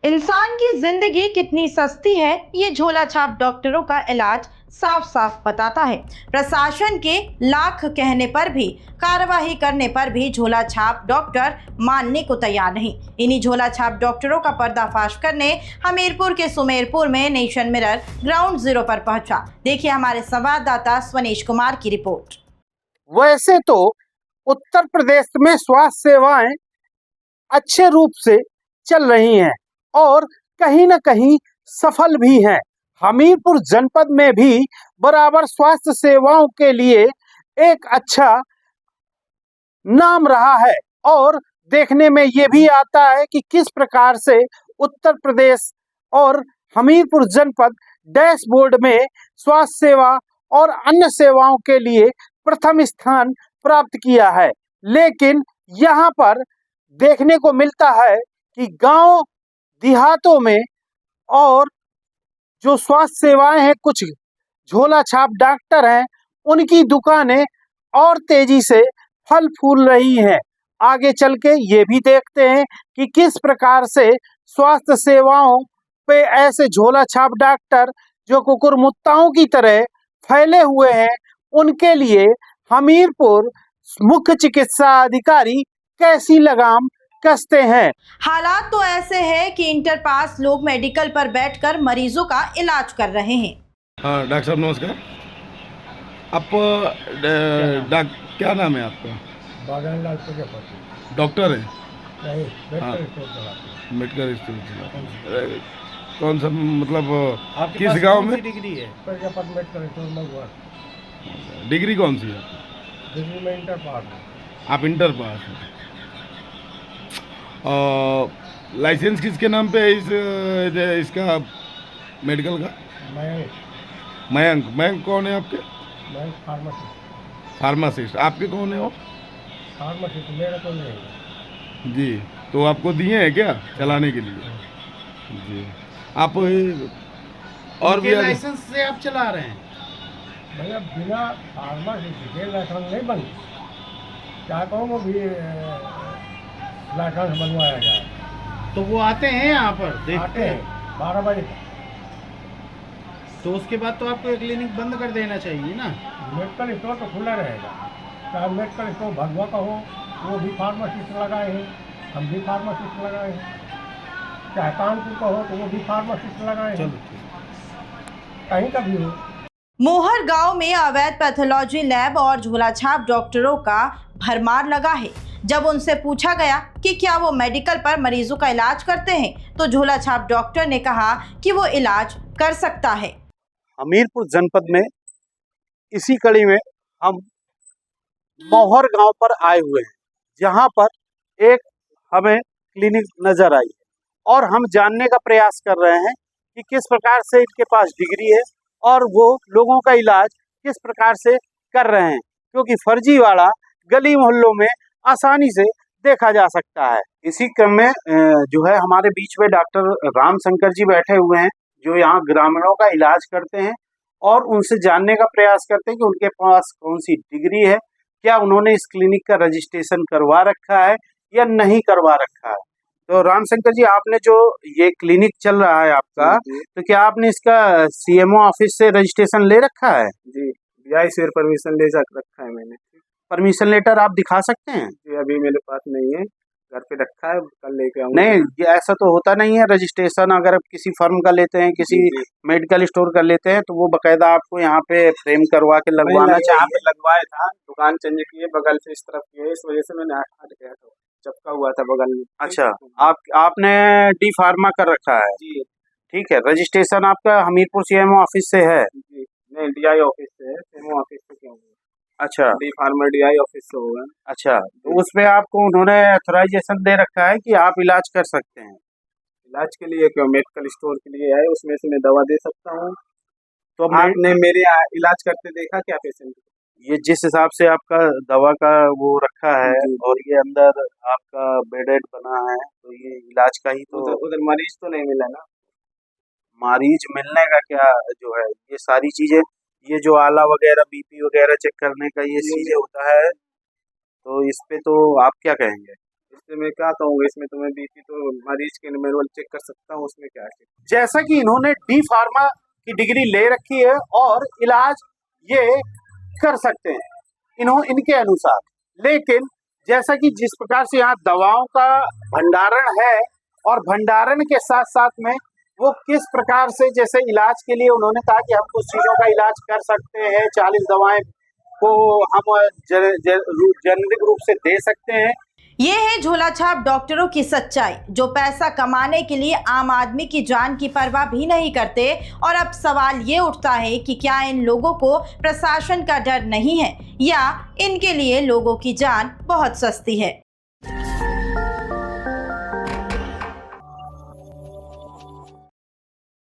इंसान की जिंदगी कितनी सस्ती है, ये झोला छाप डॉक्टरों का इलाज साफ साफ बताता है। प्रशासन के लाख कहने पर भी, कार्रवाई करने पर भी झोला छाप डॉक्टर मानने को तैयार नहीं। इन्हीं झोला छाप डॉक्टरों का पर्दाफाश करने हमीरपुर के सुमेरपुर में नेशन मिरर ग्राउंड जीरो पर पहुंचा। देखिए हमारे संवाददाता स्वनेश कुमार की रिपोर्ट। वैसे तो उत्तर प्रदेश में स्वास्थ्य सेवाएं अच्छे रूप से चल रही हैं और कहीं न कहीं सफल भी हैं। हमीरपुर जनपद में भी बराबर स्वास्थ्य सेवाओं के लिए एक अच्छा नाम रहा है और देखने में ये भी आता है कि किस प्रकार से उत्तर प्रदेश और हमीरपुर जनपद डैशबोर्ड में स्वास्थ्य सेवा और अन्य सेवाओं के लिए प्रथम स्थान प्राप्त किया है। लेकिन यहाँ पर देखने को मिलता है कि गांव देहातों में और जो स्वास्थ्य सेवाएं हैं, कुछ झोला छाप डॉक्टर हैं, उनकी दुकानें और तेजी से फल फूल रही हैं। आगे चल के ये भी देखते हैं कि किस प्रकार से स्वास्थ्य सेवाओं पे ऐसे झोला छाप डॉक्टर जो कुकुरमुत्ताओं की तरह फैले हुए हैं, उनके लिए हमीरपुर मुख्य चिकित्सा अधिकारी कैसी लगाम कसते हैं। हालात तो ऐसे हैं कि इंटर पास लोग मेडिकल पर बैठकर मरीजों का इलाज कर रहे हैं। हाँ डॉक्टर साहब नमस्कार। आप क्या नाम है आपका? बागनलाल प्रजापति। डॉक्टर है? नहीं, हाँ। मेडिकल स्टोर चलाते मेडिकल स्टोर चलाते हैं। कौन सा मतलब हैं। किस गांव में? डिग्री है प्रजापति मेडिकल स्टोर महुआ। डिग्री कौन सी है आपकी? डिग्री में इंटर पास है। आप इंटर पास हैं। लाइसेंस किसके नाम पे है इसका मेडिकल का? मयंक कौन है आपके? मैं फार्मासिस्ट। फार्मासिस्ट आपके कौन है वो? फार्मासिस्ट मेरा तो नहीं है। जी, तो आपको दिए हैं क्या चलाने के लिए? जी, आप और भी लाइसेंस से आप चला रहे हैं? भैया बिना फार्मासिस्ट के लाइसेंस नहीं बन, चाहता हूँ वो भी लाइसेंस बनवाया जाए। तो वो आते हैं यहाँ पर देखते हैं 12 बजे तक। तो उसके बाद तो आपको क्लिनिक बंद कर देना चाहिए ना। मेडिकल स्टोर तो खुला रहेगा, चाहे मेडिकल स्टोर भगवा का हो, वो भी फार्मासिस्ट लगाए हैं, हम भी फार्मासिस्ट लगाए हैं। चाहे कानपुर का हो तो वो भी फार्मासिस्ट लगाए हैं। कहीं का भी हो। मोहर गांव में अवैध पैथोलॉजी लैब और झोला छाप डॉक्टरों का भरमार लगा है। जब उनसे पूछा गया कि क्या वो मेडिकल पर मरीजों का इलाज करते हैं, तो झोला छाप डॉक्टर ने कहा कि वो इलाज कर सकता है। हमीरपुर जनपद में इसी कड़ी में हम मोहर गांव पर आए हुए हैं, जहां पर एक हमें क्लिनिक नजर आई है और हम जानने का प्रयास कर रहे हैं कि किस प्रकार से इनके पास डिग्री है और वो लोगों का इलाज किस प्रकार से कर रहे हैं, क्योंकि फर्जीवाड़ा गली मोहल्लों में आसानी से देखा जा सकता है। इसी क्रम में जो है हमारे बीच में डॉक्टर राम शंकर जी बैठे हुए हैं, जो यहाँ ग्रामीणों का इलाज करते हैं और उनसे जानने का प्रयास करते हैं कि उनके पास कौन सी डिग्री है, क्या उन्होंने इस क्लिनिक का रजिस्ट्रेशन करवा रखा है या नहीं करवा रखा है। तो राम शंकर जी, आपने जो ये क्लिनिक चल रहा है आपका, तो क्या आपने इसका सीएमओ ऑफिस से रजिस्ट्रेशन ले रखा है? जी, बीआई से परमिशन ले रखा है मैंने। परमिशन लेटर आप दिखा सकते हैं? जी, अभी मेरे पास नहीं है, घर पे रखा है, कल लेके आऊंगा। नहीं, ये ऐसा तो होता नहीं है। रजिस्ट्रेशन अगर आप किसी फर्म का लेते हैं, किसी मेडिकल स्टोर का लेते हैं, तो वो बकायदा आपको यहाँ पे फ्रेम करवा के लगवाना चाहिए। लगवाया था, दुकान चेंज किए, बगल से इस तरफ किए, इस वजह से मैंने हट गया था, चपका हुआ था बगल में। अच्छा, आपने डी फार्मा कर रखा है? जी ठीक है। रजिस्ट्रेशन आपका हमीरपुर सीएमओ ऑफिस से है? जी, नहीं डीआई ऑफिस से है, सीएमओ ऑफिस से क्यों? अच्छा, डी फार्मा डीआई ऑफिस से होगा। अच्छा, तो उसमें आपको उन्होंने ऑथराइजेशन दे रखा है कि आप इलाज कर सकते हैं? इलाज के लिए क्यों, मेडिकल स्टोर के लिए है, उसमें से मैं दवा दे सकता हूँ। तो आपने मेरे इलाज करते देखा क्या पेशेंट? ये जिस हिसाब से आपका दवा का वो रखा है और ये अंदर आपका बेडेड बना है, तो ये इलाज का ही तो उधर मरीज तो नहीं मिला ना? मरीज मिलने का क्या जो है, ये सारी चीजें, ये जो आला वगैरह बीपी वगैरह चेक करने का ये चीजें होता है, तो इस पे तो आप क्या कहेंगे? इससे मैं क्या कहूँगा, इसमें तो मैं बीपी तो मरीज के मैनुअल चेक कर सकता हूँ, उसमें क्या है। जैसा कि इन्होंने डी फार्मा की डिग्री ले रखी है और इलाज ये कर सकते हैं इनके अनुसार, लेकिन जैसा कि जिस प्रकार से यहाँ दवाओं का भंडारण है और भंडारण के साथ साथ में वो किस प्रकार से, जैसे इलाज के लिए उन्होंने कहा कि हम कुछ चीजों का इलाज कर सकते हैं, 40 दवाएं को हम जेनेरिक रूप से दे सकते हैं। ये है झोला छाप डॉक्टरों की सच्चाई, जो पैसा कमाने के लिए आम आदमी की जान की परवाह भी नहीं करते। और अब सवाल ये उठता है कि क्या इन लोगों को प्रशासन का डर नहीं है, या इनके लिए लोगों की जान बहुत सस्ती है।